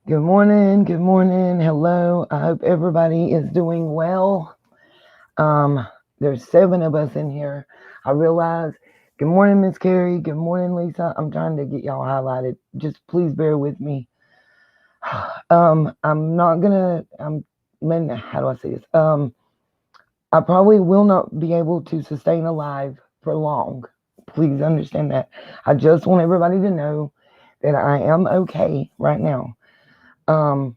Good morning. Good morning. Hello. I hope everybody is doing well. Um, there's 7 of us in here. I realize. Good morning, Miss Carrie. Good morning, Lisa. I'm trying to get y'all highlighted. Just please bear with me. I'm not gonna. How do I say this? I probably will not be able to sustain a live for long. Please understand that. I just want everybody to know that I am okay right now. Um,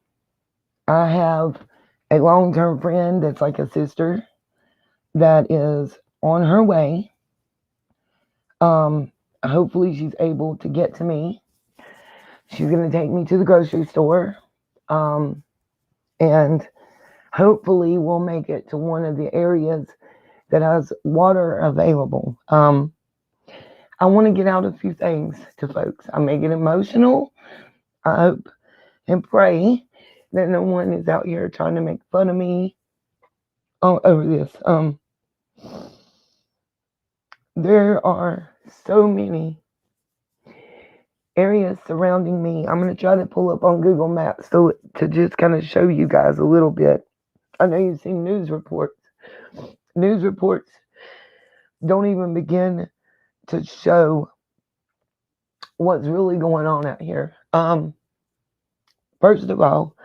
I have a long term friend that's like a sister that is on her way. Um, Hopefully, she's able to get to me. She's going to take me to the grocery store. Um, and hopefully, we'll make it to one of the areas that has water available. I want to get out a few things to folks. I may get emotional. I hope and pray that no one is out here trying to make fun of me over this. There are so many areas surrounding me. I'm going to try to pull up on Google Maps to just kind of show you guys a little bit. I know you've seen news reports. News reports don't even begin to show what's really going on out here. First of all,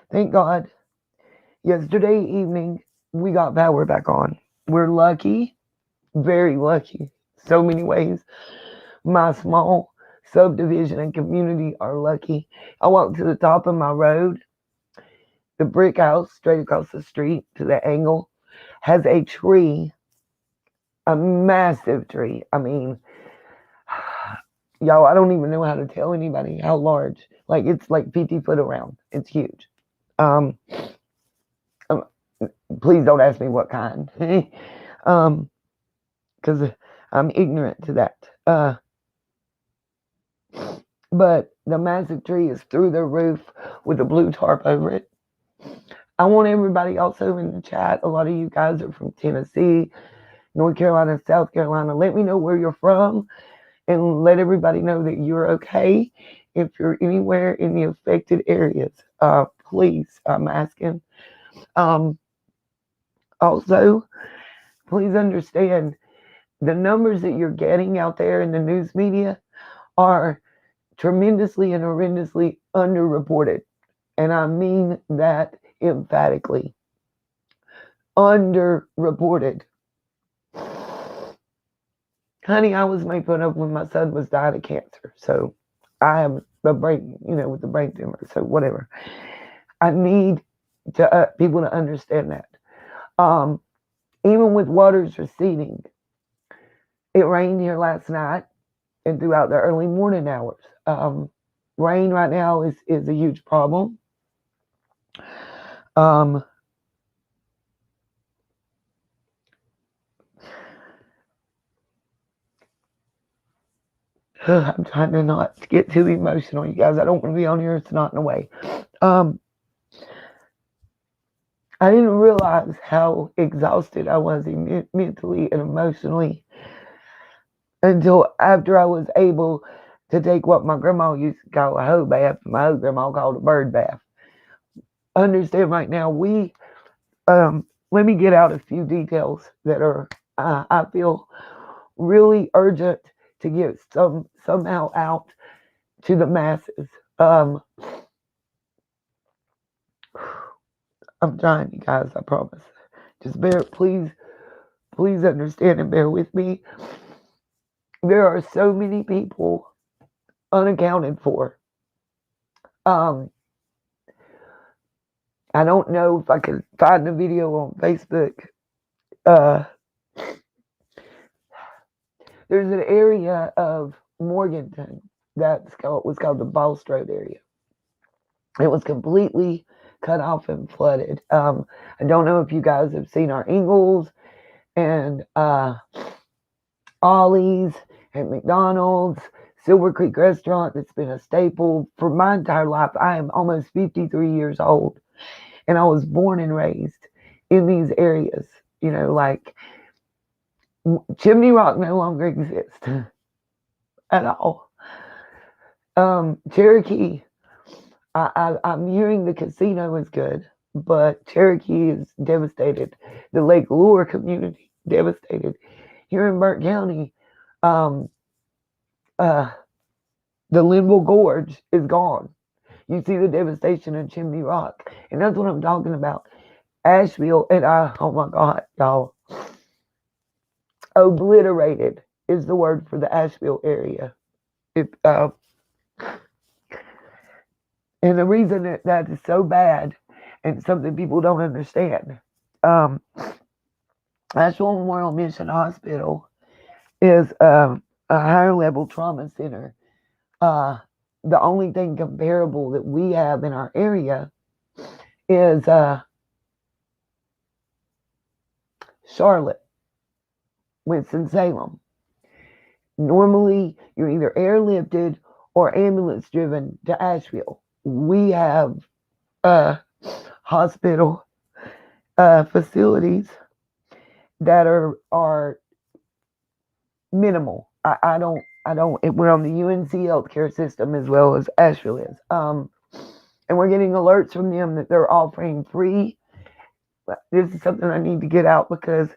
thank God, yesterday evening we got power back on. We're lucky, very lucky, so many ways. My small subdivision and community are lucky. I walked to the top of my road. The brick house straight across the street to the angle has a tree, a massive tree. I mean, y'all, I don't even know how to tell anybody how large. Like, it's like 50 foot around. It's huge. Um, um, please don't ask me what kind. Because I'm ignorant to that. But the massive tree is through the roof with a blue tarp over it. I want everybody also in the chat. A lot of you guys are from Tennessee, North Carolina, South Carolina. Let me know where you're from and let everybody know that you're okay. If you're anywhere in the affected areas, please, I'm asking. Also, please understand the numbers that you're getting out there in the news media are tremendously and horrendously underreported. And I mean that emphatically. Underreported. Honey, I was made fun of when my son was dying of cancer. So I have a brain, with the brain tumor. So whatever. I need people to understand that. Even with waters receding, it rained here last night and throughout the early morning hours. Rain right now is a huge problem. I'm trying to not get too emotional, you guys. I don't want to be on here snotting away. I didn't realize how exhausted I was mentally and emotionally until after I was able to take what my grandma used to call a hoe bath, my other grandma called a bird bath. Understand right now, let me get out a few details that are, I feel, really urgent to get somehow out to the masses. I'm trying, you guys, I promise. Just please understand and bear with me. There are so many people unaccounted for. I don't know if I can find the video on Facebook. There's an area of Morganton was called the Ballstroad area. It was completely cut off and flooded. I don't know if you guys have seen our Ingles and Ollie's and McDonald's, Silver Creek Restaurant. That's been a staple for my entire life. I am almost 53 years old, and I was born and raised in these areas. Like Chimney Rock no longer exists at all. Cherokee, I'm hearing the casino is good, but Cherokee is devastated. The Lake Lure community devastated. Here in Burke County, um, uh, the Linville Gorge is gone. You see the devastation in Chimney Rock, and that's what I'm talking about. Asheville, and oh my God, y'all, obliterated is the word for the Asheville area. It, and the reason that is so bad, and something people don't understand, um, Asheville Memorial Mission Hospital is a higher level trauma center. Uh, the only thing comparable that we have in our area is Charlotte, Winston-Salem. Normally, you're either airlifted or ambulance driven to Asheville. We have hospital facilities that are minimal. We're on the UNC healthcare system as well as Asheville is. And we're getting alerts from them that they're offering free. This is something I need to get out because,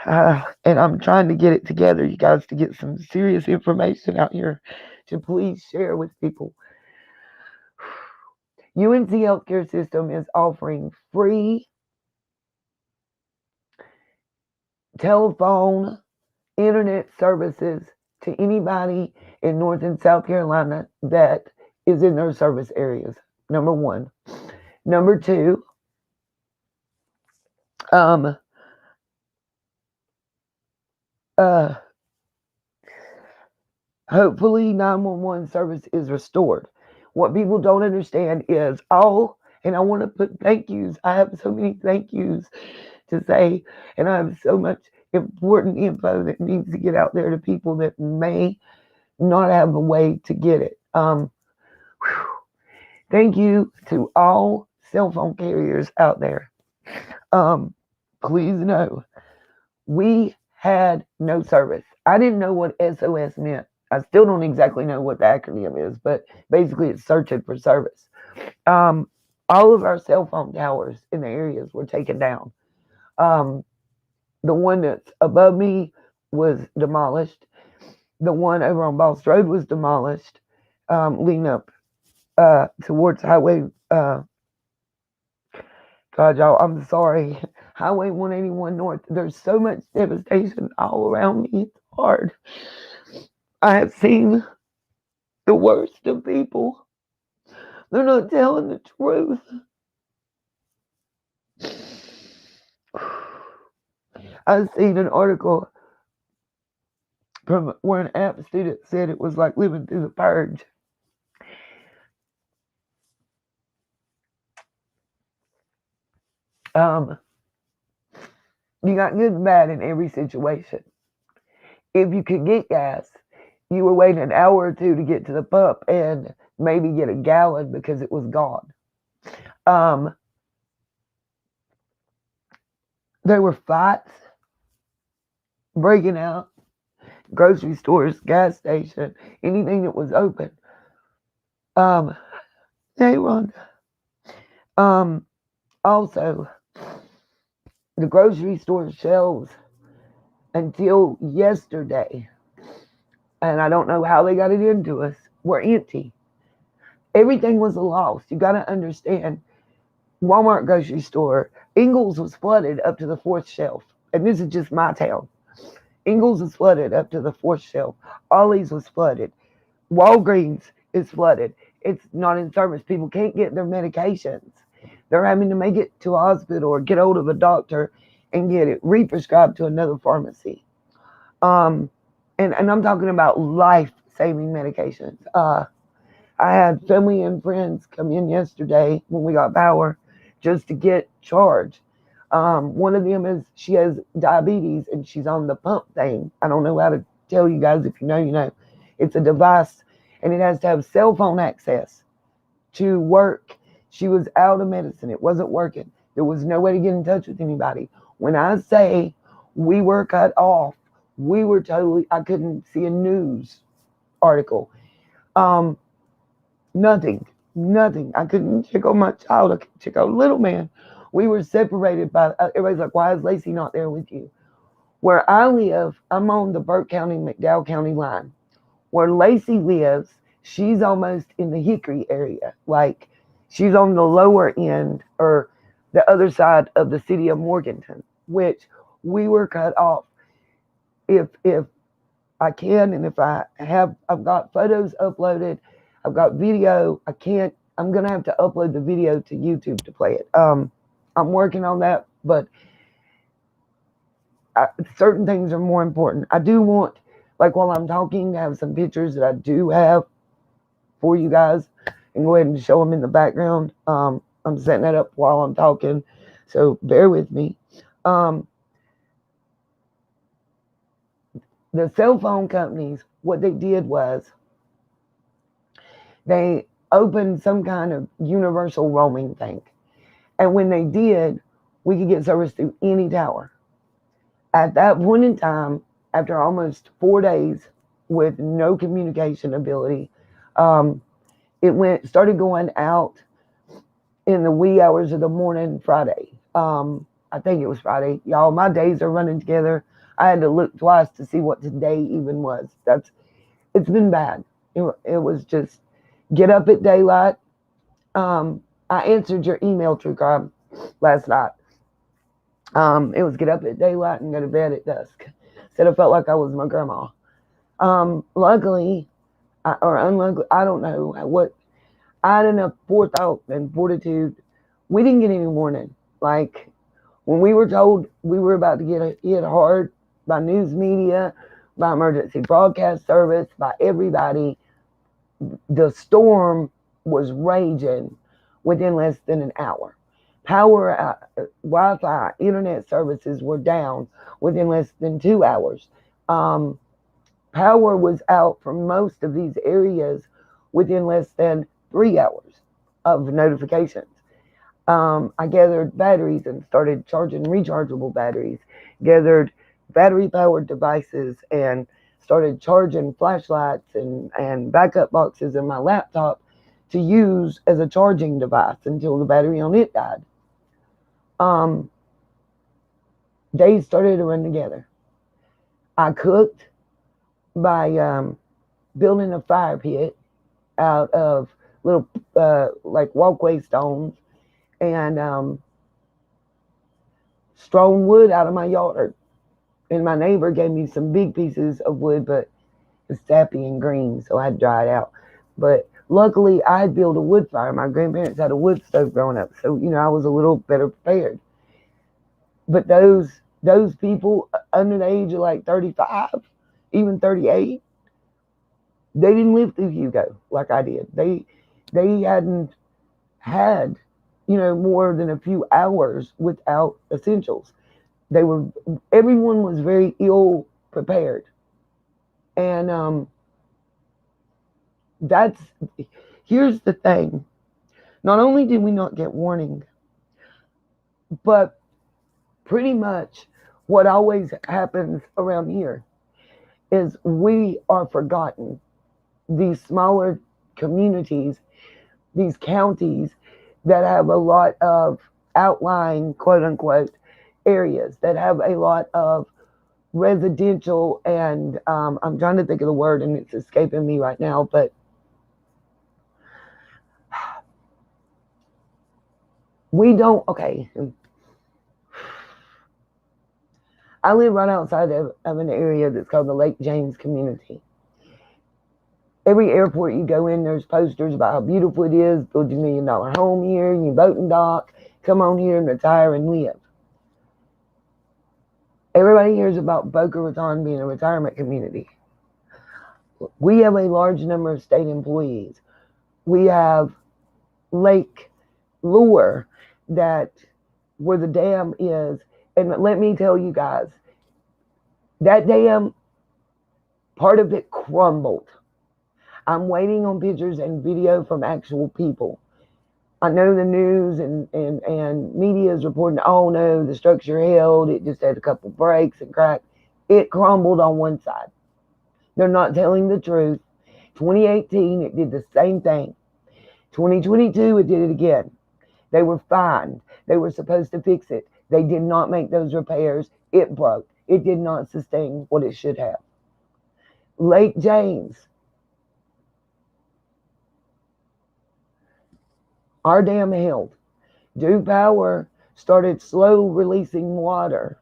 and I'm trying to get it together, you guys, to get some serious information out here to please share with people. UNC healthcare system is offering free telephone, internet services to anybody in North and South Carolina that is in their service areas. Number one. Number two, hopefully 911 service is restored. What people don't understand is and I want to put thank yous. I have so many thank yous to say, and I have so much important info that needs to get out there to people that may not have a way to get it. Thank you to all cell phone carriers out there. Please know, we had no service. I didn't know what SOS meant. I still don't exactly know what the acronym is, but basically it's searching for service. All of our cell phone towers in the areas were taken down. The one that's above me was demolished. The one over on Boss Road was demolished, leading up towards Highway. God, y'all, I'm sorry. Highway 181 North. There's so much devastation all around me. It's hard. I have seen the worst of people. They're not telling the truth. I've seen an article from where an app student said it was like living through the purge. You got good and bad in every situation. If you could get gas, you were waiting an hour or two to get to the pump and maybe get a gallon because it was gone. There were fights breaking out, grocery stores, gas station, anything that was open. Hey, Rhonda. Also, the grocery store shelves until yesterday, and I don't know how they got it into us, were empty. Everything was a loss. You got to understand, Walmart grocery store, Ingles was flooded up to the fourth shelf. And this is just my town. Ingles was flooded up to the fourth shelf. Ollie's was flooded. Walgreens is flooded. It's not in service. People can't get their medications. They're having to make it to a hospital or get hold of a doctor and get it re-prescribed to another pharmacy. And I'm talking about life-saving medications. I had family and friends come in yesterday when we got power just to get charged. One of them she has diabetes and she's on the pump thing. I don't know how to tell you guys. If you know, you know. It's a device and it has to have cell phone access to work. She was out of medicine. It wasn't working. There was no way to get in touch with anybody. When I say we were cut off, we were totally, I couldn't see a news article. Nothing. Nothing. I couldn't check on my child. I couldn't check on little man. We were separated by, everybody's like, why is Lacey not there with you? Where I live, I'm on the Burke County, McDowell County line. Where Lacey lives, she's almost in the Hickory area. Like, she's on the lower end or the other side of the city of Morganton, which we were cut off. If I can, and if I've got photos uploaded, I've got video. I'm gonna have to upload the video to YouTube to play it. I'm working on that, but certain things are more important. I do want, like while I'm talking, to have some pictures that I do have for you guys, and go ahead and show them in the background. I'm setting that up while I'm talking, so bear with me. The cell phone companies, what they did was they opened some kind of universal roaming thing. And when they did, we could get service through any tower. At that point in time, after almost 4 days with no communication ability, it started going out in the wee hours of the morning Friday. I think it was Friday. Y'all, my days are running together. I had to look twice to see what today even was. It's been bad. It was just get up at daylight. I answered your email, True Crime, last night. It was get up at daylight and go to bed at dusk. Said I felt like I was my grandma. Luckily, or unluckily, I don't know what. I had enough forethought and fortitude. We didn't get any warning. Like, when we were told we were about to get hit hard by news media, by emergency broadcast service, by everybody, the storm was raging within less than an hour. Power, Wi-Fi, internet services were down within less than 2 hours. Power was out from most of these areas within less than 3 hours of notifications. I gathered batteries and started charging rechargeable batteries, gathered battery-powered devices, and started charging flashlights and backup boxes in my laptop to use as a charging device until the battery on it died. Days started to run together. I cooked by building a fire pit out of little like walkway stones and strewn wood out of my yard. And my neighbor gave me some big pieces of wood, but it's sappy and green, so I had to dry it out. But luckily, I had built a wood fire. My grandparents had a wood stove growing up, so I was a little better prepared. But those people under the age of like 35, even 38, they didn't live through Hugo like I did. They hadn't had more than a few hours without essentials. Everyone was very ill prepared. And here's the thing. Not only did we not get warning, but pretty much what always happens around here is we are forgotten. These smaller communities, these counties that have a lot of outlying, quote unquote, areas that have a lot of residential and I'm trying to think of the word and it's escaping me right now, but we don't, okay. I live right outside of an area that's called the Lake James community. Every airport you go in, there's posters about how beautiful it is, build your $1 million home here, your boat and dock, come on here and retire and live. Everybody hears about Boca Raton being a retirement community. We have a large number of state employees. We have Lake Lure, that where the dam is. And let me tell you guys, that dam, part of it crumbled. I'm waiting on pictures and video from actual people. I know the news and media is reporting, oh no, the structure held, it just had a couple breaks and cracks. It crumbled on one side. They're not telling the truth. 2018, it did the same thing. 2022, it did it again. They were fined. They were supposed to fix it. They did not make those repairs. It broke. It did not sustain what it should have. Lake James, our dam held. Duke Power started slow releasing water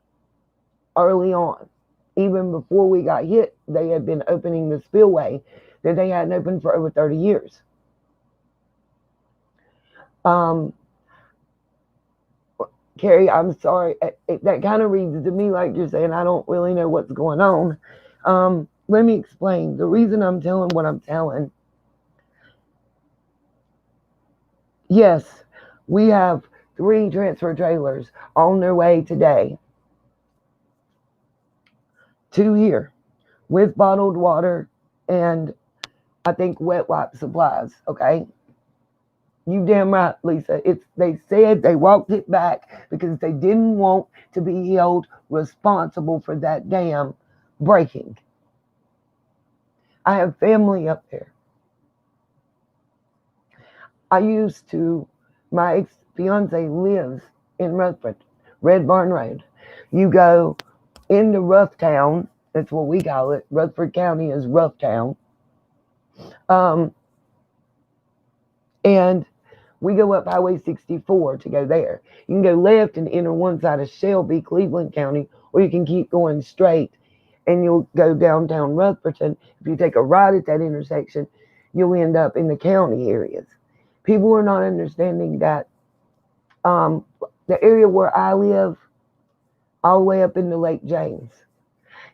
early on. Even before we got hit, they had been opening the spillway that they hadn't opened for over 30 years. Carrie, I'm sorry. That kind of reads to me like you're saying I don't really know what's going on. Let me explain. The reason I'm telling what I'm telling. Yes, we have 3 transfer trailers on their way today. 2 here with bottled water and I think wet wipe supplies. Okay. You damn right, Lisa. They said they walked it back because they didn't want to be held responsible for that dam breaking. I have family up there. My ex-fiance lives in Rutherford, Red Barn Road. You go into Rough Town, that's what we call it. Rutherford County is Rough Town. And we go up Highway 64 to go there. You can go left and enter one side of Shelby, Cleveland County, or you can keep going straight and you'll go downtown Rutherford. If you take a right at that intersection, you'll end up in the county areas. People are not understanding that the area where I live, all the way up into Lake James,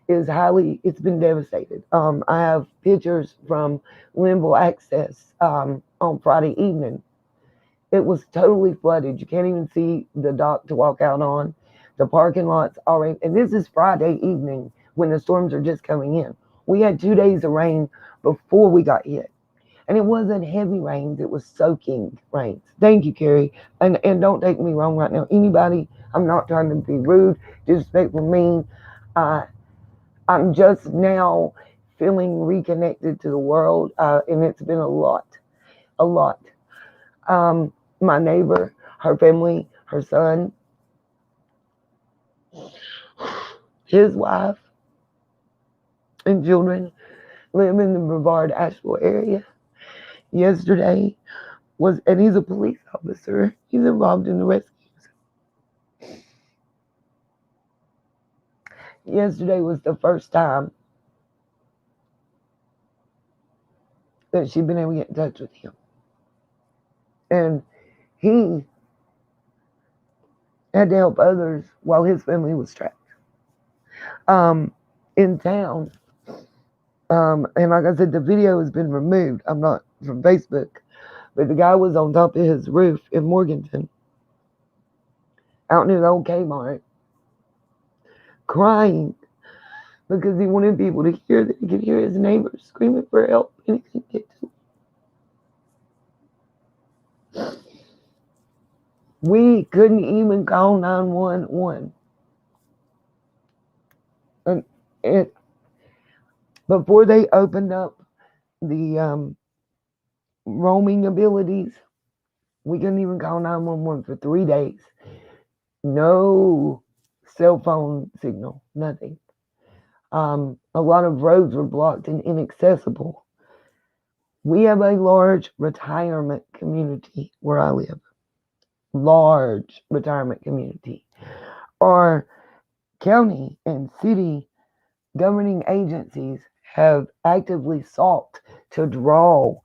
it's been devastated. I have pictures from Linville Access on Friday evening. It was totally flooded. You can't even see the dock to walk out on. The parking lot's already, and this is Friday evening when the storms are just coming in. We had 2 days of rain before we got hit. And it wasn't heavy rains, it was soaking rains. Thank you, Carrie. And don't take me wrong right now. Anybody, I'm not trying to be rude, disrespectful, mean. I'm just now feeling reconnected to the world, and it's been a lot. My neighbor, her family, her son, his wife, and children live in the Brevard, Asheville area. Yesterday and he's a police officer. He's involved in the rescues. Yesterday was the first time that she'd been able to get in touch with him. And he had to help others while his family was trapped in town. And like I said, the video has been removed. I'm not from Facebook, but the guy was on top of his roof in Morganton, out near the old Kmart, crying because he wanted people to hear that he could hear his neighbors screaming for help, and he couldn't get to them. We couldn't even call 911. And before they opened up the roaming abilities, we couldn't even call 911 for 3 days. No cell phone signal, nothing. A lot of roads were blocked and inaccessible. We have a large retirement community where I live. Large retirement community. Our county and city governing agencies have actively sought to draw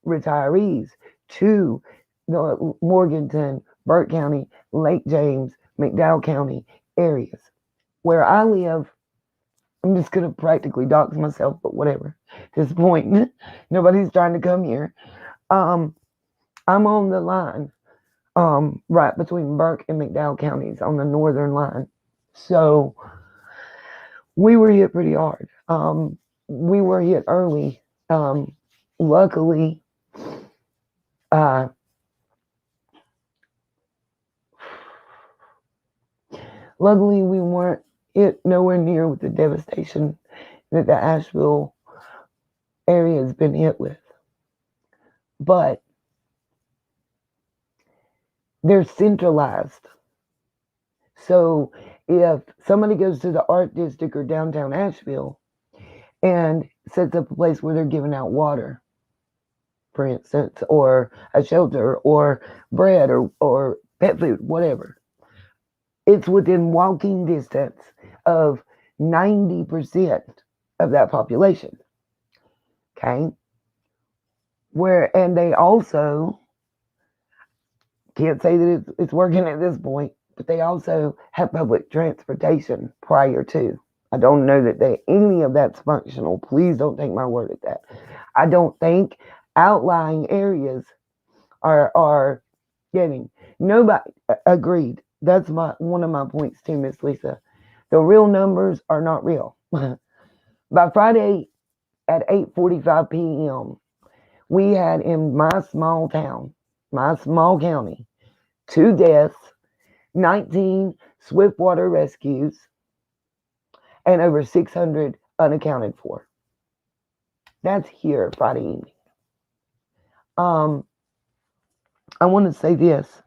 retirees to the Morganton, Burke County, Lake James, McDowell County areas. Where I live, I'm just going to practically dox myself, but whatever. At this point, nobody's trying to come here. I'm on the line, right between Burke and McDowell counties on the northern line. So we were hit pretty hard. We were hit early. Luckily, we weren't hit nowhere near with the devastation that the Asheville area has been hit with. But they're centralized. So if somebody goes to the art district or downtown Asheville and sets up a place where they're giving out water, for instance, or a shelter or bread or pet food, whatever, it's within walking distance of 90% of that population. Okay. And they also can't say that it's working at this point, but they also have public transportation prior to. I don't know that any of that's functional. Please don't take my word at that. I don't think outlying areas are getting. Nobody agreed. That's one of my points too, Miss Lisa. The real numbers are not real. By Friday at 8:45 p.m., we had in my small town, my small county, 2 deaths, 19 swiftwater rescues, and over 600 unaccounted for. That's here Friday evening. I want to say this,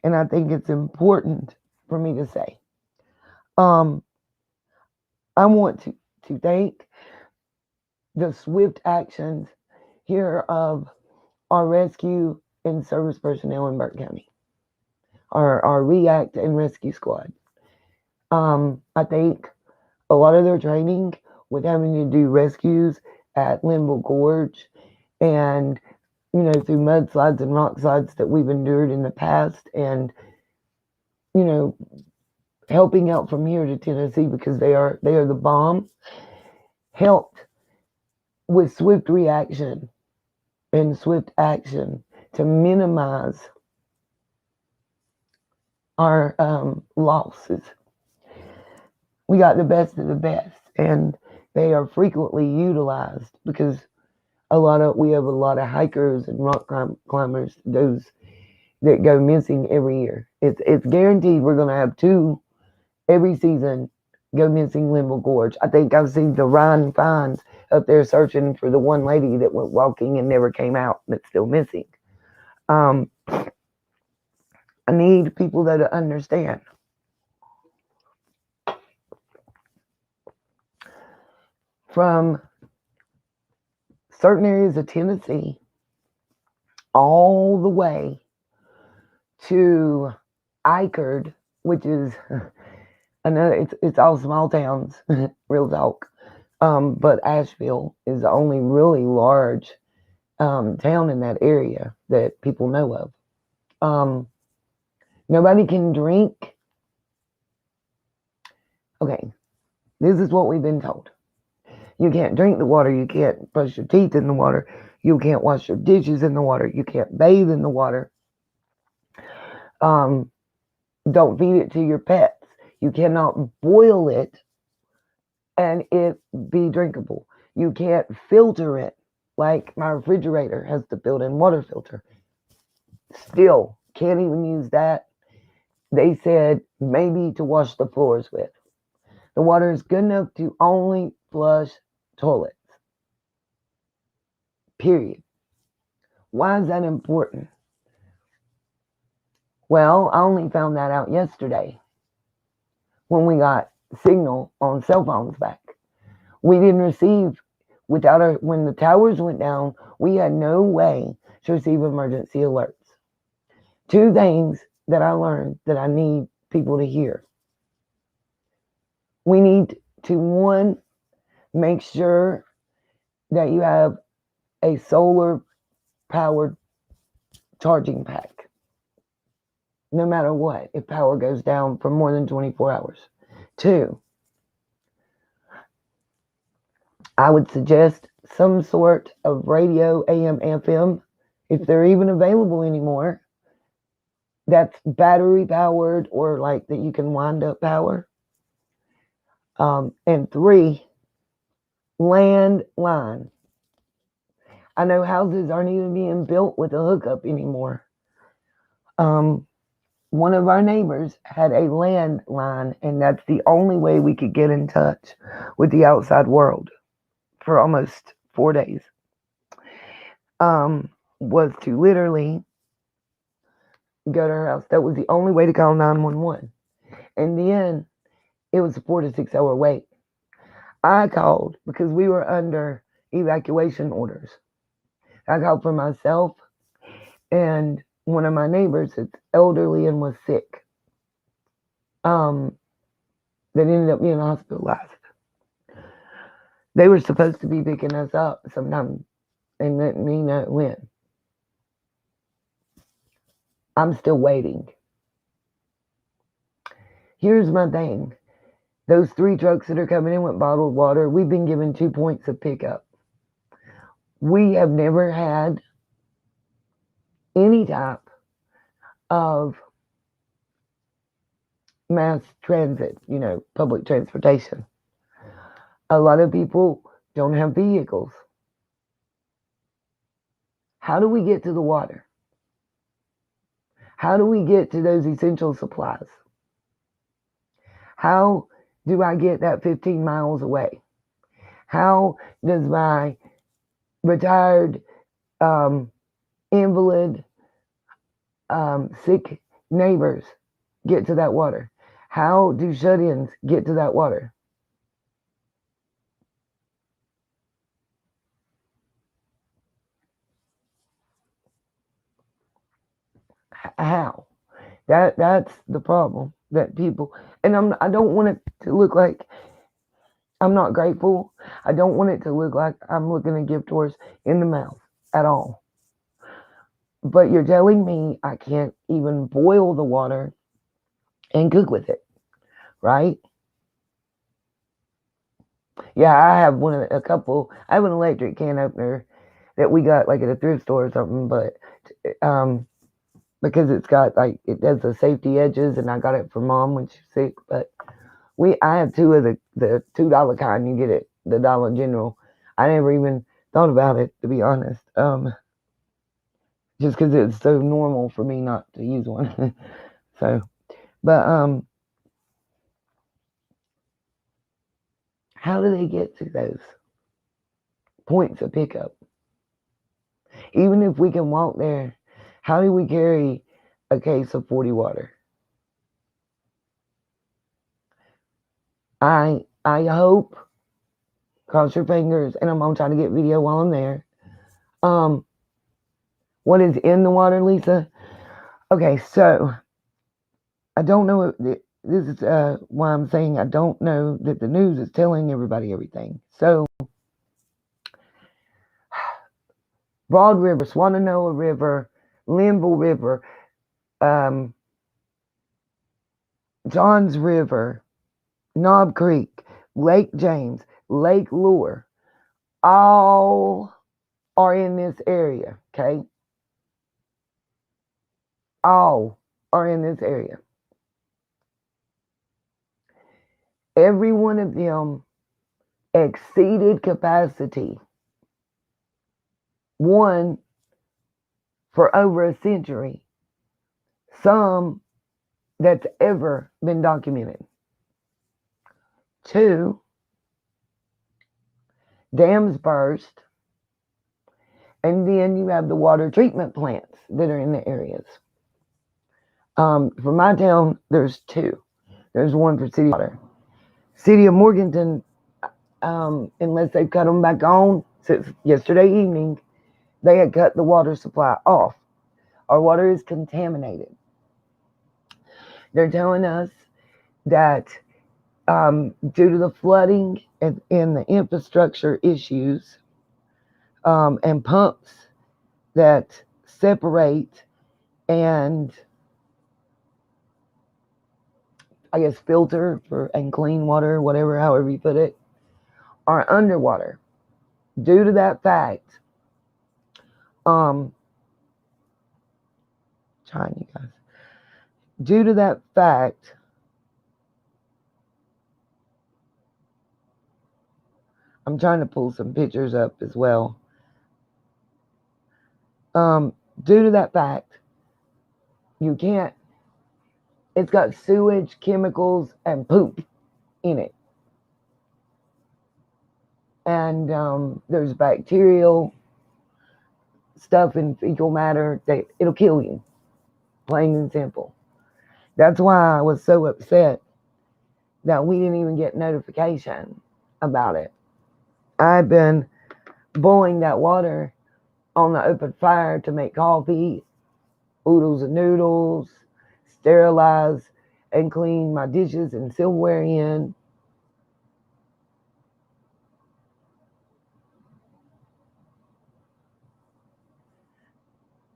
and I think it's important for me to say. I want to thank the swift actions here of our rescue and service personnel in Burke County, our React and Rescue Squad. I think a lot of their training with having to do rescues at Linville Gorge and, through mudslides and rock slides that we've endured in the past, and, helping out from here to Tennessee because they are the bomb, helped with swift reaction and swift action to minimize our losses. We got the best of the best, and they are frequently utilized because we have a lot of hikers and rock climbers, those that go missing every year. It's guaranteed we're going to have 2 every season go missing Linville Gorge. I think I've seen the Ryan Fines up there searching for the one lady that went walking and never came out that's still missing. I need people that understand. From certain areas of Tennessee all the way to Eichard, which is another, it's all small towns, real talk. But Asheville is the only really large town in that area that people know of. Nobody can drink. Okay, this is what we've been told. You can't drink the water. You can't brush your teeth in the water. You can't wash your dishes in the water. You can't bathe in the water. Don't feed it to your pets. You cannot boil it and it be drinkable. You can't filter it like my refrigerator has the built-in water filter. Still, can't even use that. They said maybe to wash the floors with. The water is good enough to only flush toilets. Period. Why is that important? Well, I only found that out yesterday when we got signal on cell phones back. We didn't receive when the towers went down, we had no way to receive emergency alerts. 2 things that I learned that I need people to hear. We need to, 1, make sure that you have a solar powered charging pack. No matter what, if power goes down for more than 24 hours. 2, I would suggest some sort of radio, AM, FM, if they're even available anymore, that's battery powered or like that you can wind up power. And 3, landline. I know houses aren't even being built with a hookup anymore. One of our neighbors had a landline, and that's the only way we could get in touch with the outside world for almost 4 days. Was to literally go to her house. That was the only way to call 911. And then it was a 4 to 6 hour wait. I called because we were under evacuation orders. I called for myself and one of my neighbors that's elderly and was sick. That ended up being hospitalized. They were supposed to be picking us up sometime and letting me know when. I'm still waiting. Here's my thing. Those 3 trucks that are coming in with bottled water, we've been given 2 points of pickup. We have never had any type of mass transit, public transportation. A lot of people don't have vehicles. How do we get to the water? How do we get to those essential supplies? How do I get that 15 miles away? How does my retired invalid, sick neighbors get to that water? How do shut-ins get to that water? How? That's the problem that people, and I don't want it to look like I'm not grateful. I don't want it to look like I'm looking a gift horse in the mouth at all. But you're telling me I can't even boil the water and cook with it, right? Yeah, I have I have an electric can opener that we got like at a thrift store or something, but because it's got it does the safety edges, and I got it for Mom when she's sick. But I have 2 of the $2 kind you get at the Dollar General. I never even thought about it, to be honest. Just because it's so normal for me not to use one. So, but how do they get to those points of pickup? Even if we can walk there, how do we carry a case of 40 water? I hope, cross your fingers, and I'm gonna try to get video while I'm there. What is in the water, Lisa? Okay, so I don't know. This is why I'm saying I don't know that the news is telling everybody everything. So, Broad River, Swananoa River, Linville River, Johns River, Knob Creek, Lake James, Lake Lure, all are in this area, okay? All are in this area. Every one of them exceeded capacity. One, for over a century. Some that's ever been documented. 2, dams burst. And then you have the water treatment plants that are in the areas. For my town, there's 2. There's one for city water. City of Morganton, unless they've cut them back on since yesterday evening, they had cut the water supply off. Our water is contaminated. They're telling us that due to the flooding and the infrastructure issues and pumps that separate and I guess filter and clean water, whatever, however you put it, are underwater. Due to that fact, trying you guys. Due to that fact, I'm trying to pull some pictures up as well. Due to that fact, you can't. It's got sewage, chemicals, and poop in it. And there's bacterial stuff in fecal matter that it'll kill you. Plain and simple. That's why I was so upset that we didn't even get notification about it. I've been boiling that water on the open fire to make coffee, oodles and noodles, sterilize and clean my dishes and silverware in.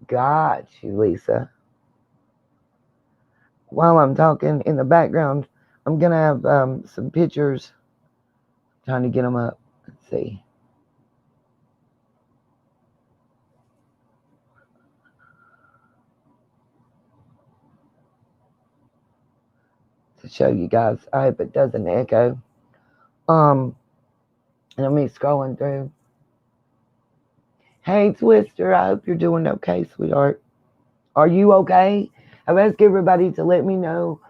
Got you, Lisa. While I'm talking in the background, I'm going to have some pictures. Trying to get them up. Let's see. To show you guys. I hope it doesn't echo. Let me scrolling through. Hey, Twister, I hope you're doing okay, sweetheart. Are you okay? I've asked everybody to let me know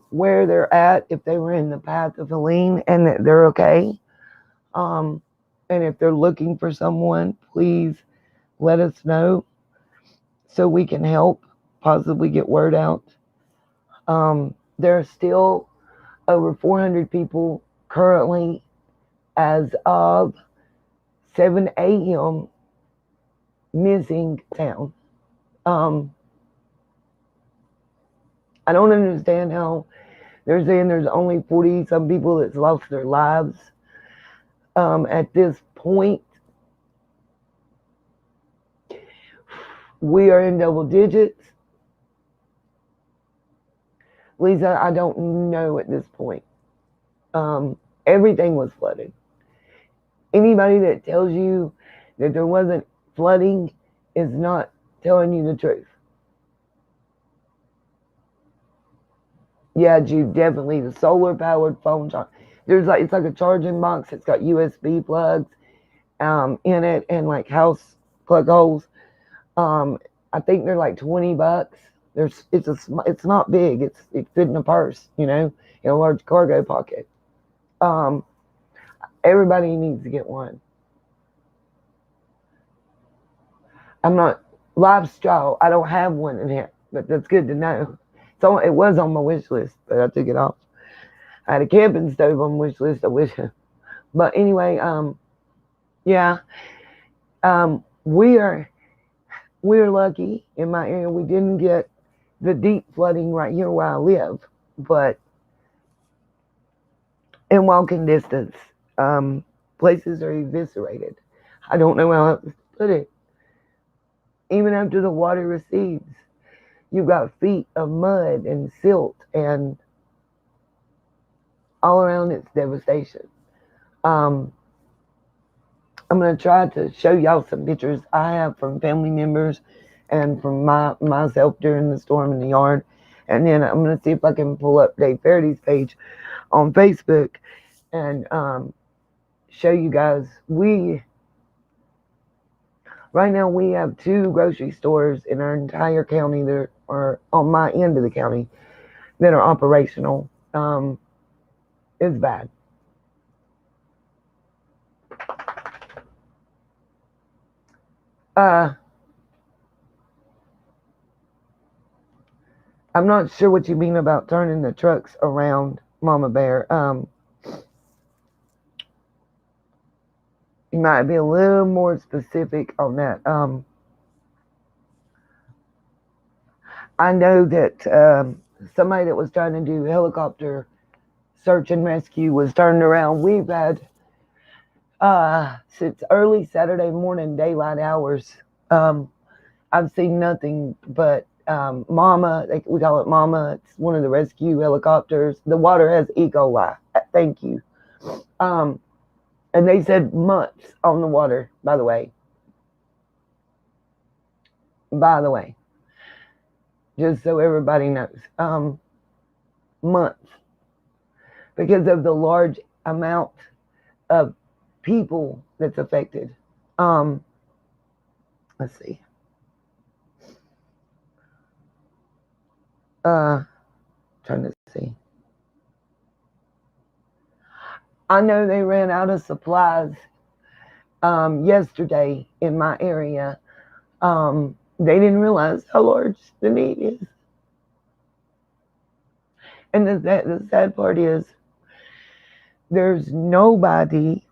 where they're at, if they were in the path of Helene, and that they're okay. And if they're looking for someone, please let us know so we can help possibly get word out. There are still over 400 people currently as of 7 a.m. missing town. I don't understand how they're saying there's only 40 some people that's lost their lives at this point. We are in double digits. Lisa, I don't know at this point. Everything was flooded. Anybody that tells you that there wasn't flooding is not telling you the truth. Yeah, Jude, definitely the solar powered phone charge. It's like a charging box. It's got USB plugs in it and like house plug holes. I think they're like $20. It's not big. It fit in a purse, in a large cargo pocket. Everybody needs to get one. I'm not lifestyle. I don't have one in here, but that's good to know. So it was on my wish list, but I took it off. I had a camping stove on my wish list. I wish, but anyway, yeah, we're lucky in my area. We didn't get the deep flooding right here where I live, but in walking distance, places are eviscerated. I don't know how else to put it. Even after the water recedes, you've got feet of mud and silt, and all around it's devastation. I'm going to try to show y'all some pictures I have from family members and from myself during the storm in the yard. And then I'm going to see if I can pull up Dave Faraday's page on Facebook and show you guys. Right now we have 2 grocery stores in our entire county that are on my end of the county that are operational. It's bad. I'm not sure what you mean about turning the trucks around, Mama Bear. You might be a little more specific on that. I know that somebody that was trying to do helicopter search and rescue was turned around. We've had since early Saturday morning daylight hours. I've seen nothing but Mama. We call it Mama. It's one of the rescue helicopters. The water has E. coli. Thank you. And they said months on the water. By the way, just so everybody knows, months, because of the large amount of people that's affected. Let's see. Trying to see. I know they ran out of supplies yesterday in my area. They didn't realize how large the need is. And the sad part is there's nobody.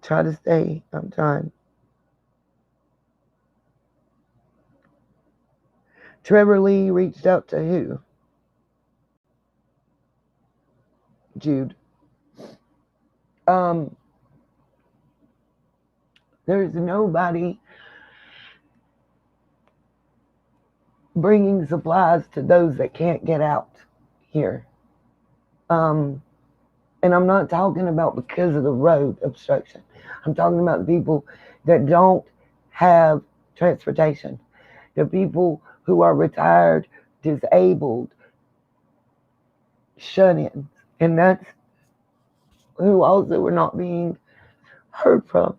Try to stay. I'm trying. Trevor Lee reached out to who? Jude. There's nobody bringing supplies to those that can't get out here. And I'm not talking about because of the road obstruction. I'm talking about the people that don't have transportation, the people who are retired, disabled, shut-ins, and that's who also are not being heard from.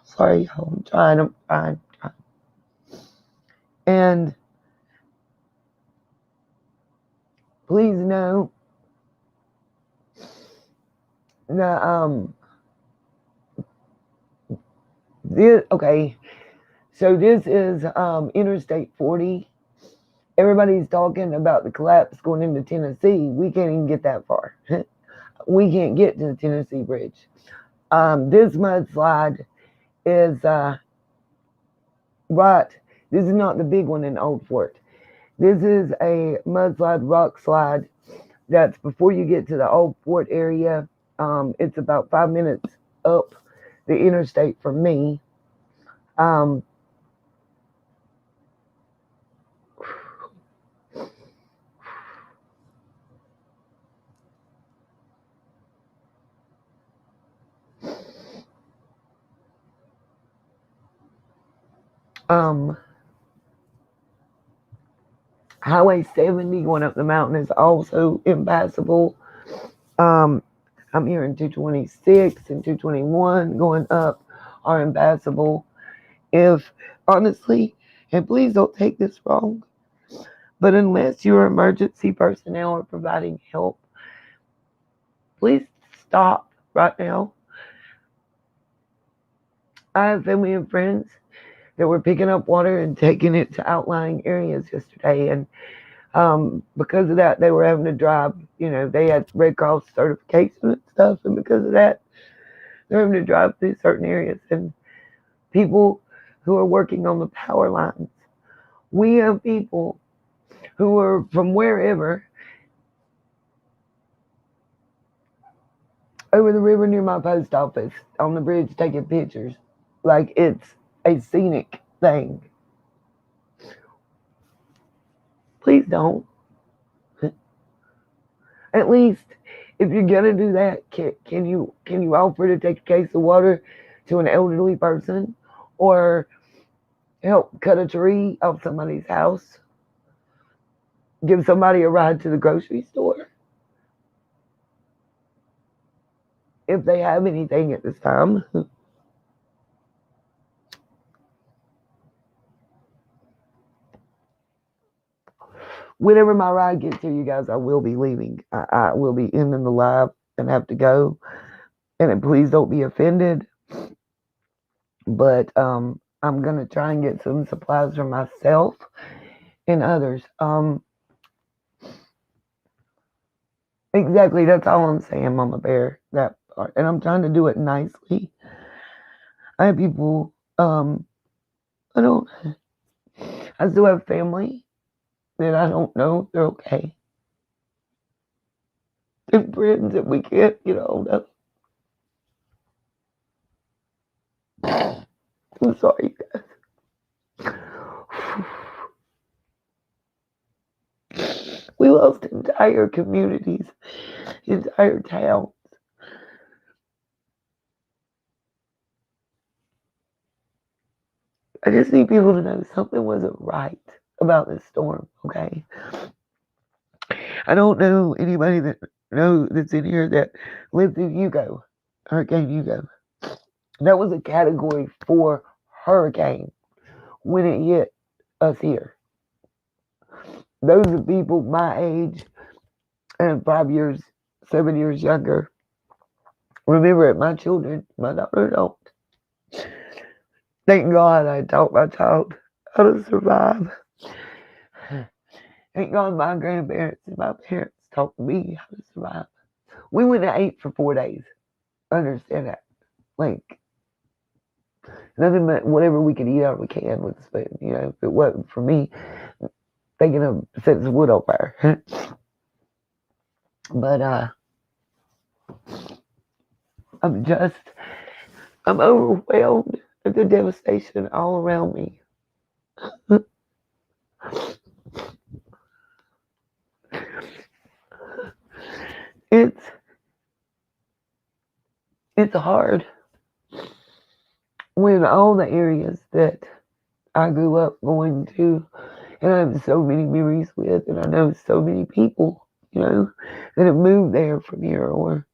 Sorry, I'm trying. And please know that okay. So this is Interstate 40. Everybody's talking about the collapse going into Tennessee. We can't even get that far. We can't get to the Tennessee Bridge. This mudslide is right. This is not the big one in Old Fort. This is a mudslide rock slide that's before you get to the Old Fort area. It's about 5 minutes up the interstate from me. Highway 70 going up the mountain is also impassable. I'm hearing 226 and 221 going up are impassable. If honestly, and please don't take this wrong, but unless your emergency personnel are providing help, please stop right now. I have family and friends that were picking up water and taking it to outlying areas yesterday, and because of that, they were having to drive. You know, they had Red Cross certification and stuff, and because of that, they're having to drive through certain areas. And people who are working on the power lines, we have people who are from wherever over the river near my post office on the bridge taking pictures like it's a scenic thing. Please don't. At least if you're gonna do that, can you offer to take a case of water to an elderly person, or help cut a tree off somebody's house, give somebody a ride to the grocery store if they have anything at this time? Whenever my ride gets here, you guys, I will be leaving. I will be ending the live and have to go. And please don't be offended. But I'm gonna try and get some supplies for myself and others. Exactly, that's all I'm saying, Mama Bear. That part. And I'm trying to do it nicely. I have people, I don't, I still have family that I don't know if they're okay. And friends that we can't get a hold of. I'm sorry, guys. We lost entire communities, entire towns. I just need people to know something wasn't right about this storm, okay? I don't know anybody that's in here that lived through Hugo, Hurricane Hugo. That was a Category 4 hurricane when it hit us here. Those are people my age and 5 years, 7 years younger. remember it. My children, my daughter don't. Thank God I taught my child how to survive. Thank God my grandparents and my parents taught me how to survive. We went and ate for 4 days. Understand that? Like, nothing but whatever we could eat out of a can with a spoon. You know, if it wasn't for me thinking of setting some wood on fire. But I'm overwhelmed at the devastation all around me. It's it's hard when all the areas that I grew up going to, and I have so many memories with, and I know so many people, that have moved there from here or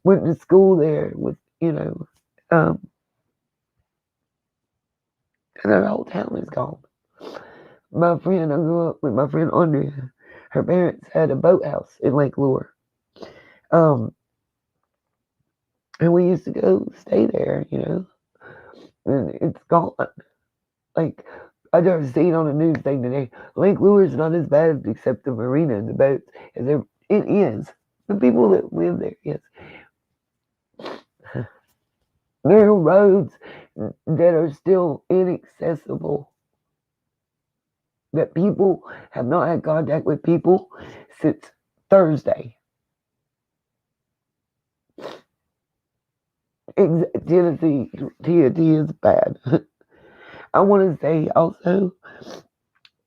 went to school there with, and their whole town is gone. My friend, I grew up with my friend Andrea. Her parents had a boathouse in Lake Lure. And we used to go stay there, and it's gone. Like, I just seen on the news thing today, Lake Lure is not as bad except the marina and the boats. And it is. The people that live there, yes. There are roads that are still inaccessible, that people have not had contact with people since Thursday. Tennessee TNT is bad. I want to say also,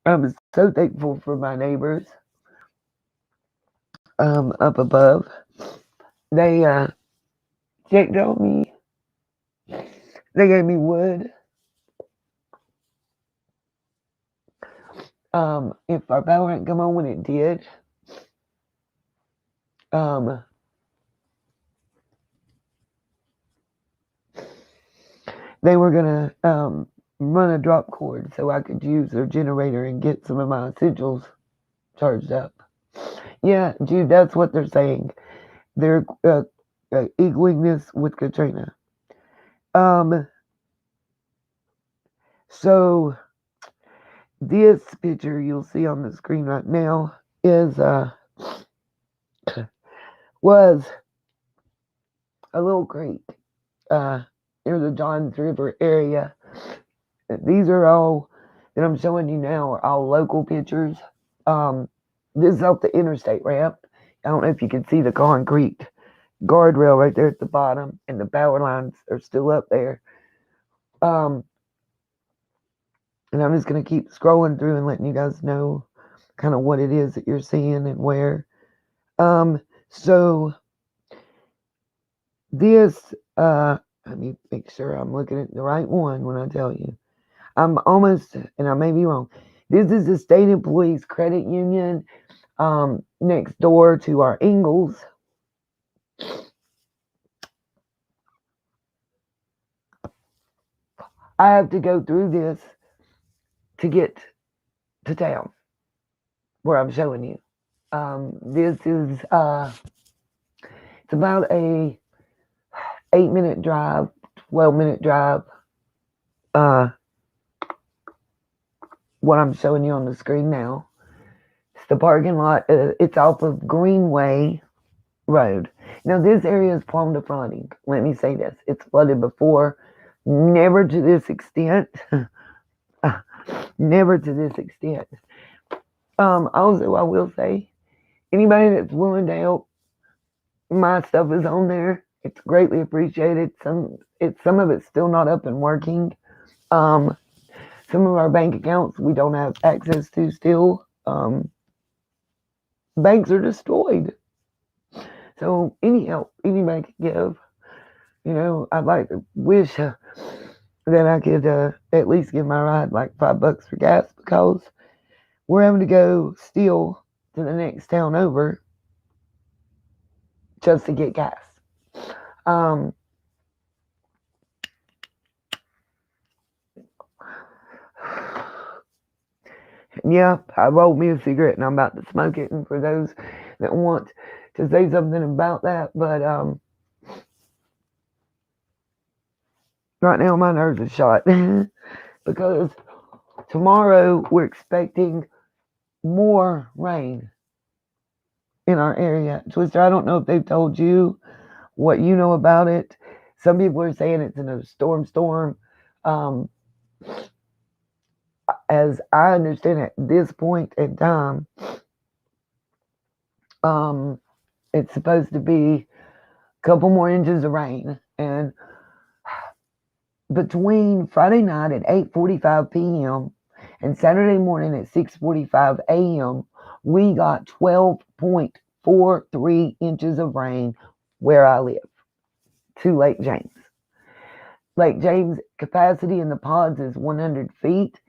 I'm so thankful for my neighbors up above. They checked on me. They gave me wood. If our power didn't come on when it did, they were gonna run a drop cord so I could use their generator and get some of my essentials charged up. Yeah, Jude, that's what they're saying. They're equaling this with Katrina. So this picture you'll see on the screen right now is was a little creek near the Johns River area. These are all that I'm showing you now are all local pictures. This is off the interstate ramp. I don't know if you can see the concrete guardrail right there at the bottom, and the power lines are still up there. And I'm just going to keep scrolling through and letting you guys know kind of what it is that you're seeing and where. So this, let me make sure I'm looking at the right one when I tell you. I'm almost, and I may be wrong. This is the State Employees Credit Union next door to our Ingalls. I have to go through this to get to town where I'm showing you. This is it's about a 8-minute drive, 12-minute drive. What I'm showing you on the screen now. It's the parking lot. It's off of Greenway Road. Now this area is prone to flooding. Let me say this: it's flooded before, never to this extent. Never to this extent. Also, I will say, anybody that's willing to help, my stuff is on there. It's greatly appreciated. Some of it's still not up and working. Some of our bank accounts we don't have access to still. Banks are destroyed. So any help anybody can give, I'd like to wish that I could at least give my ride like $5 for gas, because we're having to go still to the next town over just to get gas. Yeah, I rolled me a cigarette and I'm about to smoke it. And for those that want to say something about that, but Right now, my nerves are shot because tomorrow we're expecting more rain in our area. Twister, I don't know if they've told you what you know about it. Some people are saying it's in a storm. Um, as I understand at this point in time, um, it's supposed to be a couple more inches of rain. And between Friday night at 8:45 p.m. and Saturday morning at 6:45 a.m., we got 12.43 inches of rain where I live to Lake James. Lake James capacity in the ponds is 100 feet.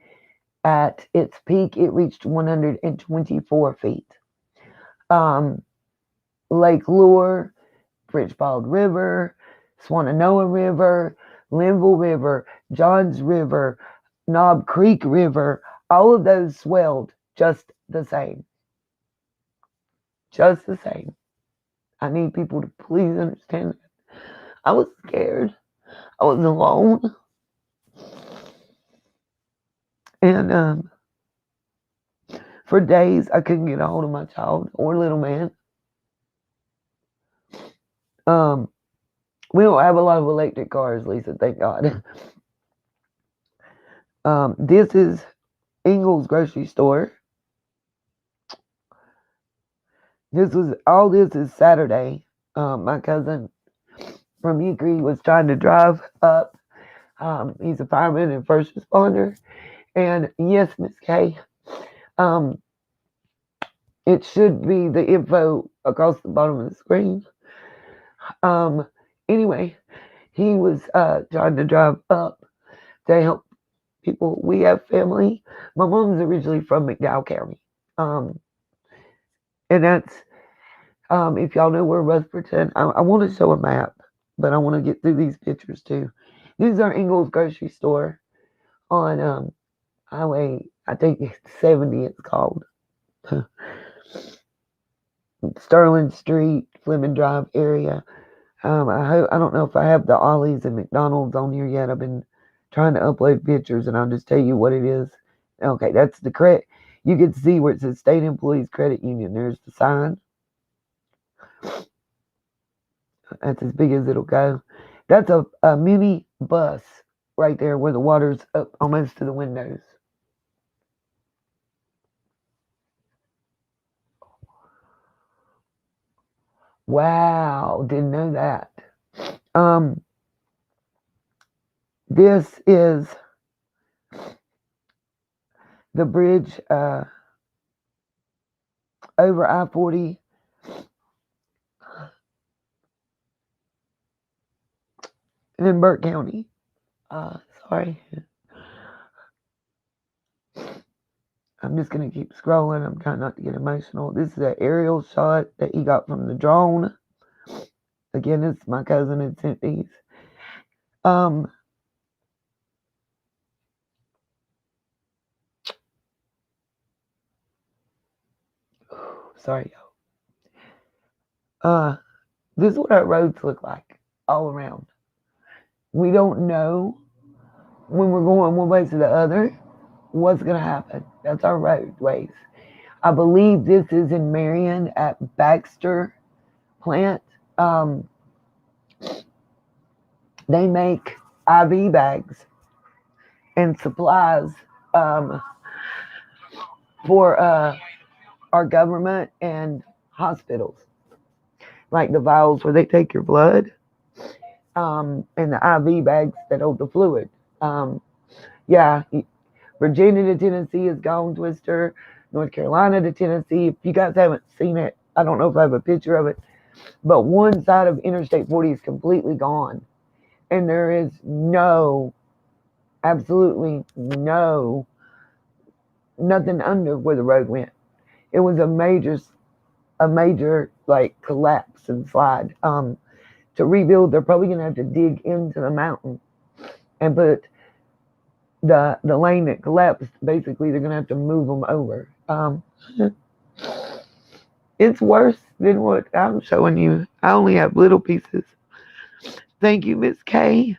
At its peak, it reached 124 feet. Lake Lure, Frenchbald River, Swannanoa River, Linville River, Johns River, Knob Creek River, all of those swelled just the same. Just the same. I need people to please understand that. I was scared. I was alone. And for days, I couldn't get a hold of my child or little man. We don't have a lot of electric cars, Lisa, thank God. This is Ingles grocery store. This is Saturday. My cousin from Hickory was trying to drive up. He's a fireman and first responder. And yes, Miss Kay, it should be the info across the bottom of the screen. Anyway, he was trying to drive up to help people. We have family. My mom's originally from McDowell County. And that's, if y'all know where Rutherfordton, I want to show a map, but I want to get through these pictures too. This is our Ingles grocery store on Highway, I think it's 70, it's called. Sterling Street, Fleming Drive area. I don't know if I have the Ollie's and McDonald's on here yet. I've been trying to upload pictures, and I'll just tell you what it is. Okay, that's the credit. You can see where it says State Employees Credit Union. There's the sign. That's as big as it'll go. That's a mini bus right there where the water's up almost to the windows. Wow, didn't know that. This is the bridge over I-40 in Burke County. Sorry. I'm just going to keep scrolling. I'm trying not to get emotional. This is an aerial shot that he got from the drone. Again, it's my cousin had sent these. Sorry, y'all. This is what our roads look like all around. We don't know when we're going one way to the other what's going to happen. That's our roadways. I believe this is in Marion at Baxter plant. They make IV bags and supplies for our government and hospitals, like the vials where they take your blood, and the IV bags that hold the fluid. Yeah, Virginia to Tennessee is gone, Twister. North Carolina to Tennessee. If you guys haven't seen it, I don't know if I have a picture of it, but one side of Interstate 40 is completely gone. And there is absolutely nothing under where the road went. It was a major like collapse and slide. To rebuild, they're probably gonna have to dig into the mountain and put the lane that collapsed. Basically, they're gonna have to move them over. It's worse than what I'm showing you. I only have little pieces. Thank you, Miss K.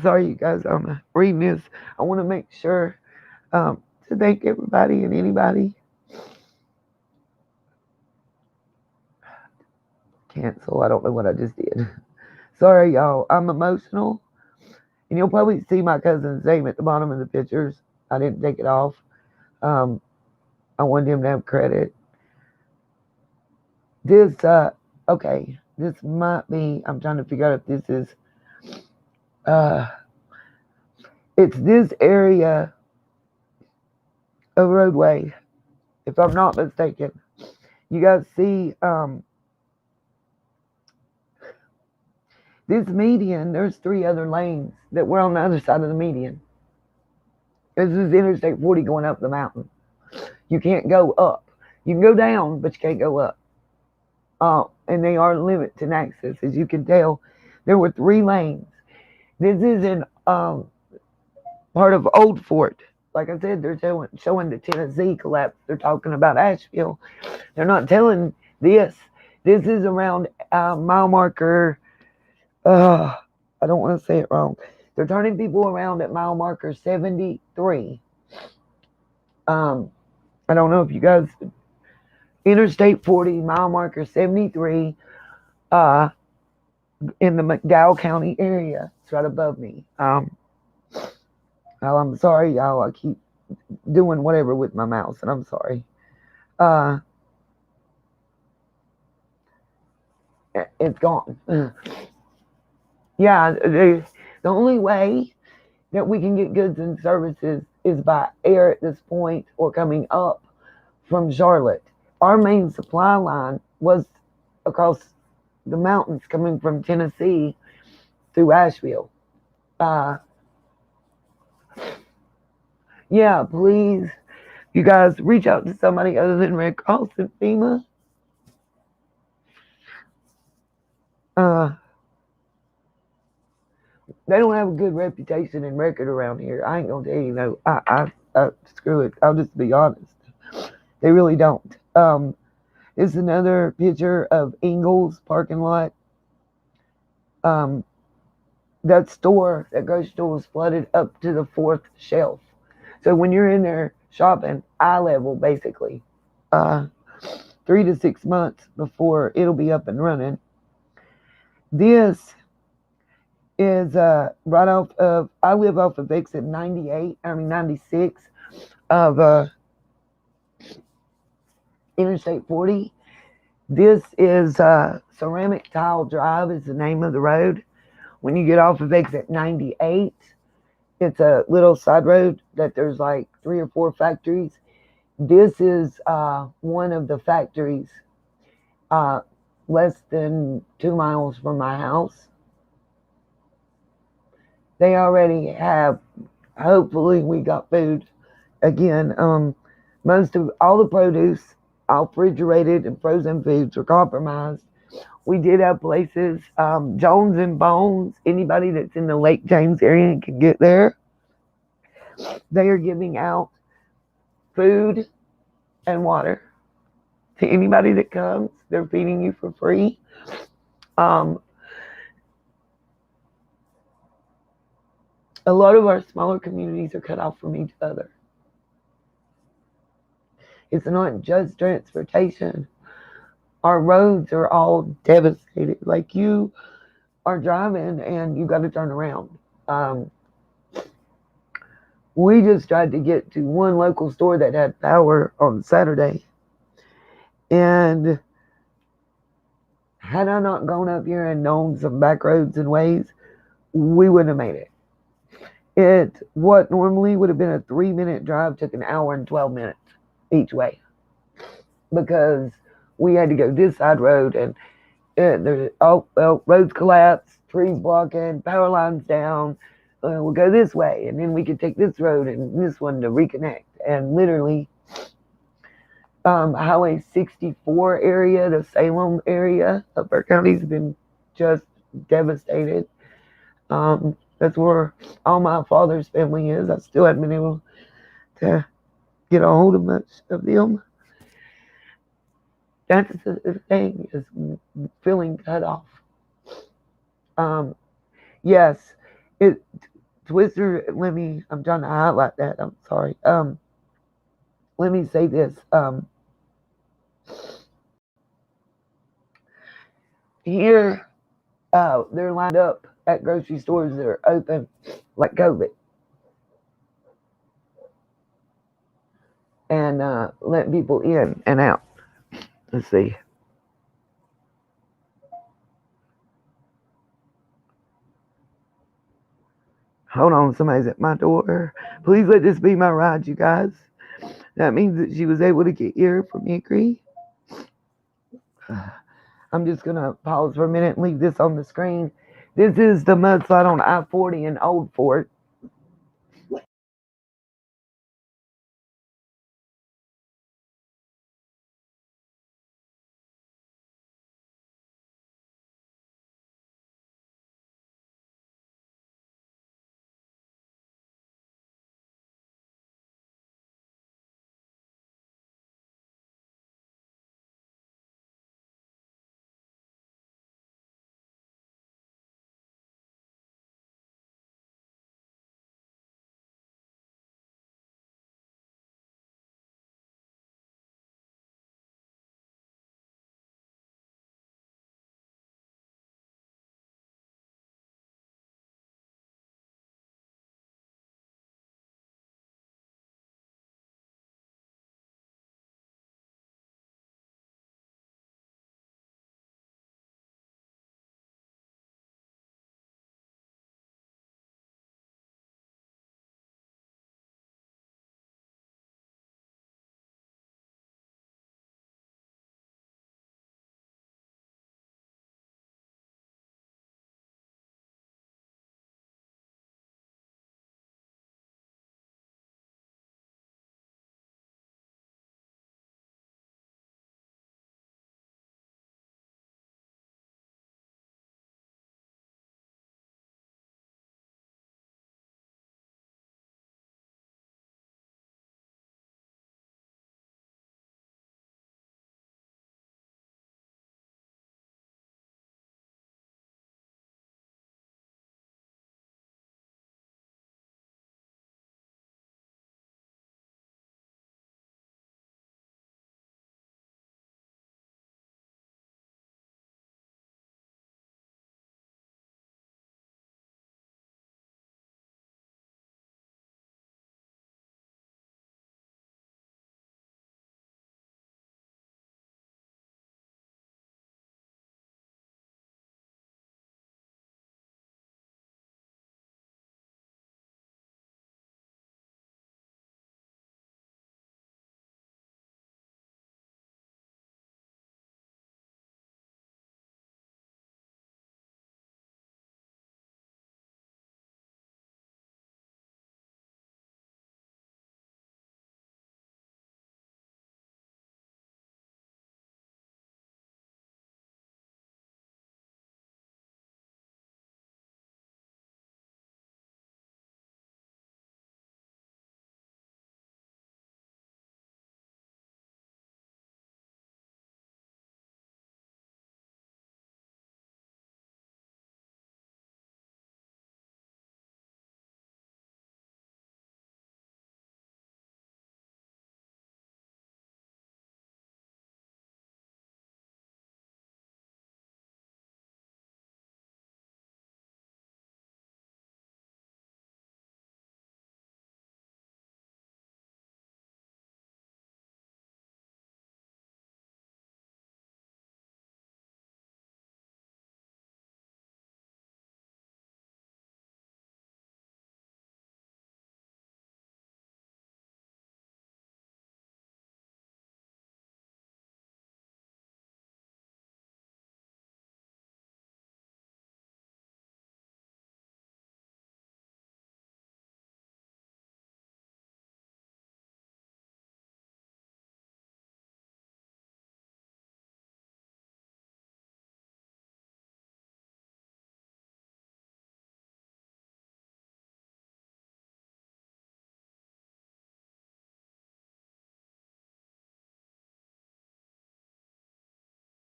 Sorry, you guys. I'm reading this. I want to make sure to thank everybody and anybody. Cancel. I don't know what I just did. Sorry, y'all. I'm emotional. And you'll probably see my cousin's name at the bottom of the pictures. I didn't take it off. I wanted him to have credit. This, okay. This might be, I'm trying to figure out if this is, it's this area of roadway, if I'm not mistaken. You guys see, this median, there's 3 other lanes that were on the other side of the median. This is Interstate 40 going up the mountain. You can't go up. You can go down, but you can't go up. And they are limited access, as you can tell. There were 3 lanes. This is in part of Old Fort. Like I said, they're showing the Tennessee collapse. They're talking about Asheville. They're not telling this. This is around mile marker. I don't want to say it wrong. They're turning people around at mile marker 73. I don't know if you guys, Interstate 40, mile marker 73, in the McDowell County area. It's right above me. I'm sorry, y'all. I keep doing whatever with my mouse, and I'm sorry. It's gone. Yeah, the only way that we can get goods and services is by air at this point or coming up from Charlotte. Our main supply line was across the mountains coming from Tennessee through Asheville. Yeah, please, you guys reach out to somebody other than Red Cross and FEMA. They don't have a good reputation and record around here. I ain't gonna tell you no. I screw it. I'll just be honest. They really don't. It's another picture of Ingles parking lot. That store, that grocery store was flooded up to the 4th shelf. So when you're in there shopping, eye level basically, 3 to 6 months before it'll be up and running. This is right off of, I live off of exit 96 of Interstate 40. This is Ceramic Tile Drive is the name of the road. When you get off of exit 98, it's a little side road that there's like 3 or 4 factories. This is one of the factories less than 2 miles from my house. They already have, hopefully we got food again. Most of all the produce, all refrigerated and frozen foods are compromised. We did have places, Jones and Bones, anybody that's in the Lake James area can get there. They are giving out food and water to anybody that comes. They're feeding you for free. A lot of our smaller communities are cut off from each other. It's not just transportation. Our roads are all devastated. Like you are driving and you got to turn around. We just tried to get to one local store that had power on Saturday. And had I not gone up here and known some back roads and ways, we wouldn't have made it. What normally would have been a 3-minute drive took an hour and 12 minutes each way. Because we had to go this side road and there's roads collapsed, trees blocking, power lines down. We'll go this way, and then we could take this road and this one to reconnect. And literally, Highway 64 area, the Salem area of our county's been just devastated. That's where all my father's family is. I still haven't been able to get a hold of much of them. That's the thing, is feeling cut off. Um, yes, it Twister. I'm trying to highlight that. I'm sorry. Let me say this. Here, they're lined up at grocery stores that are open, like COVID, and letting people in and out. Let's see. Hold on, somebody's at my door. Please let this be my ride, you guys. That means that she was able to get here from Hickory. I'm just going to pause for a minute and leave this on the screen. This is the mudslide on I-40 in Old Fort.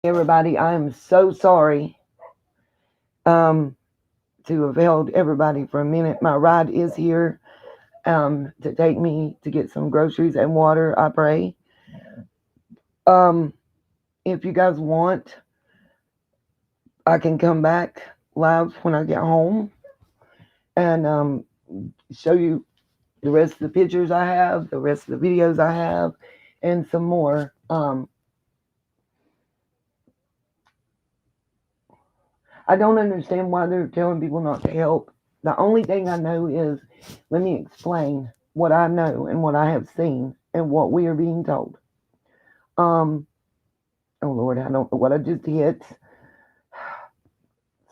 Everybody, I am so sorry um, to have held everybody for a minute. My ride is here to take me to get some groceries and water, I pray. Um, if you guys want, I can come back live when I get home and show you the rest of the pictures I have, the rest of the videos I have, and some more. I don't understand why they're telling people not to help. The only thing I know is, let me explain what I know and what I have seen and what we are being told. Um, oh Lord, I don't know what I just hit.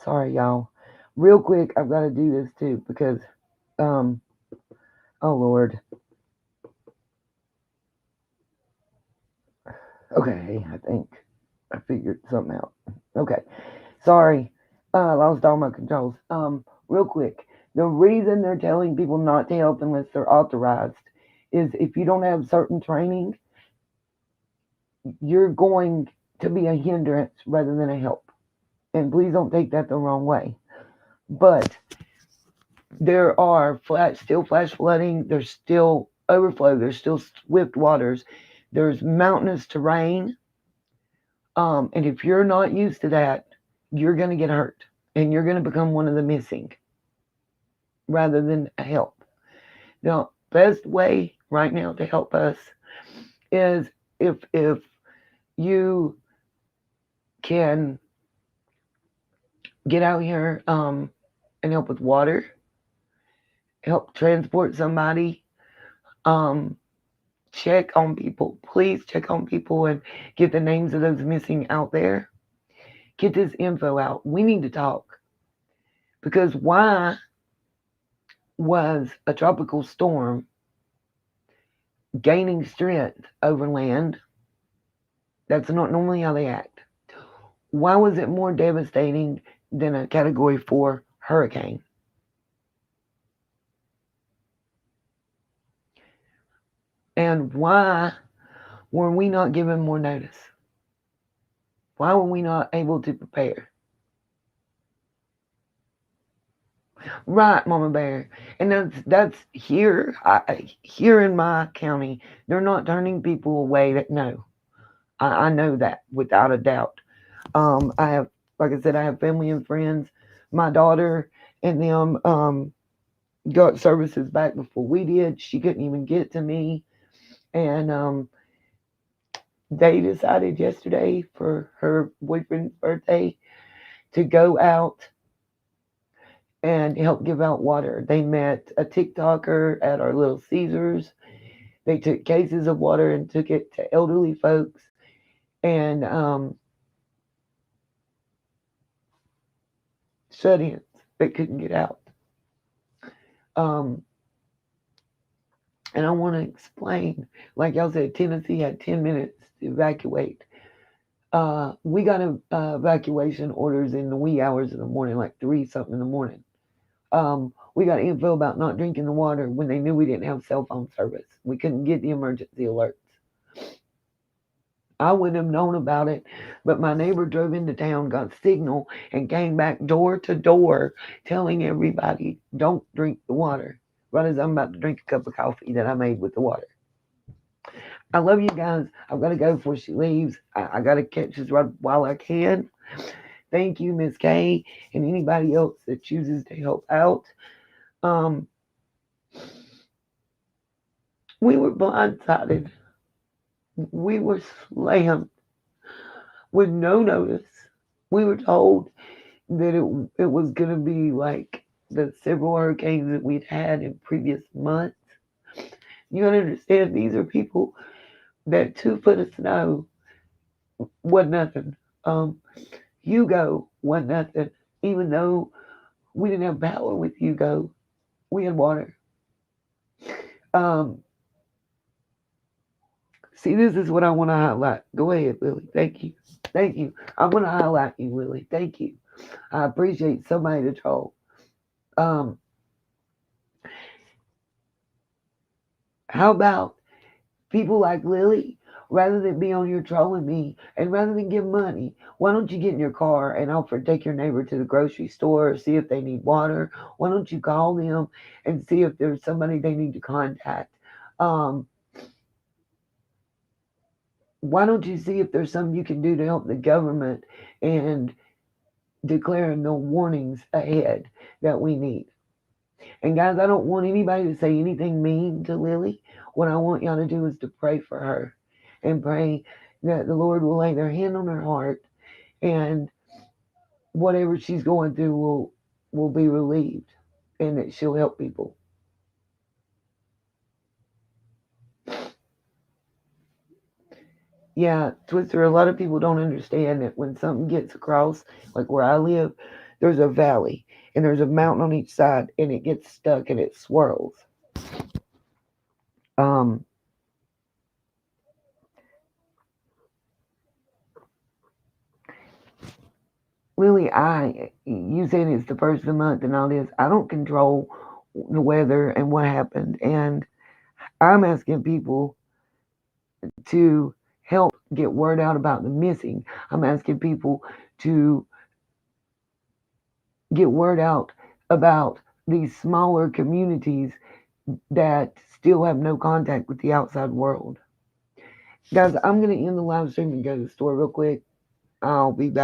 Sorry, y'all. Real quick, I've got to do this too because, um, oh Lord. Okay, I think I figured something out. Okay, sorry. I lost all my controls. Real quick, the reason they're telling people not to help unless they're authorized is if you don't have certain training, you're going to be a hindrance rather than a help. And please don't take that the wrong way. But there are still flash flooding, there's still overflow, there's still swift waters, there's mountainous terrain. And if you're not used to that, you're going to get hurt and you're going to become one of the missing rather than help. The best way right now to help us is if you can get out here and help with water, help transport somebody, um, check on people. Please check on people and get the names of those missing out there. Get this info out. We need to talk. Because why was a tropical storm gaining strength over land? That's not normally how they act. Why was it more devastating than a Category 4 hurricane? And why were we not given more notice? Why were we not able to prepare? Right, Mama Bear. And that's here. Here in my county, they're not turning people away that know. I know that without a doubt. I have, like I said, I have family and friends. My daughter and them got services back before we did. She couldn't even get to me. And they decided yesterday for her boyfriend's birthday to go out and help give out water. They met a TikToker at our Little Caesars. They took cases of water and took it to elderly folks. And shut-ins that couldn't get out. Um, and I want to explain, like y'all said, Tennessee had 10 minutes to evacuate. We got evacuation orders in the wee hours of the morning, like 3 something in the morning. We got info about not drinking the water when they knew we didn't have cell phone service. We couldn't get the emergency alerts. I wouldn't have known about it, but my neighbor drove into town, got signal, and came back door to door telling everybody, don't drink the water. Right as I'm about to drink a cup of coffee that I made with the water. I love you guys. I've got to go before she leaves. I got to catch this right while I can. Thank you, Miss Kay, and anybody else that chooses to help out. Um, we were blindsided. We were slammed with no notice. We were told that it was going to be like the several hurricanes that we'd had in previous months. You gotta understand, these are people that 2 foot of snow was nothing. Hugo was nothing. Even though we didn't have power with Hugo, we had water. Um, See, this is what I want to highlight. Go ahead, Lily. Thank you. Thank you. I want to highlight you, Lily. Thank you. I appreciate somebody to troll. Um, how about people like Lily Rather than be on here trolling me and rather than give money, why don't you get in your car and offer take your neighbor to the grocery store, see if they need water? Why don't you call them and see if there's somebody they need to contact? Um, why don't you see if there's something you can do to help the government and declaring the warnings ahead that we need? And guys, I don't want anybody to say anything mean to Lily. What I want y'all to do is to pray for her and pray that the Lord will lay their hand on her heart and whatever she's going through will be relieved and that she'll help people. Yeah, Twister, a lot of people don't understand that when something gets across, like where I live, there's a valley and there's a mountain on each side and it gets stuck and it swirls. Um, Lily, you said it's the first of the month and all this. I don't control the weather and what happened. And I'm asking people to help get word out about the missing. I'm asking people to get word out about these smaller communities that still have no contact with the outside world. Guys, I'm going to end the live stream and go to the store real quick. I'll be back.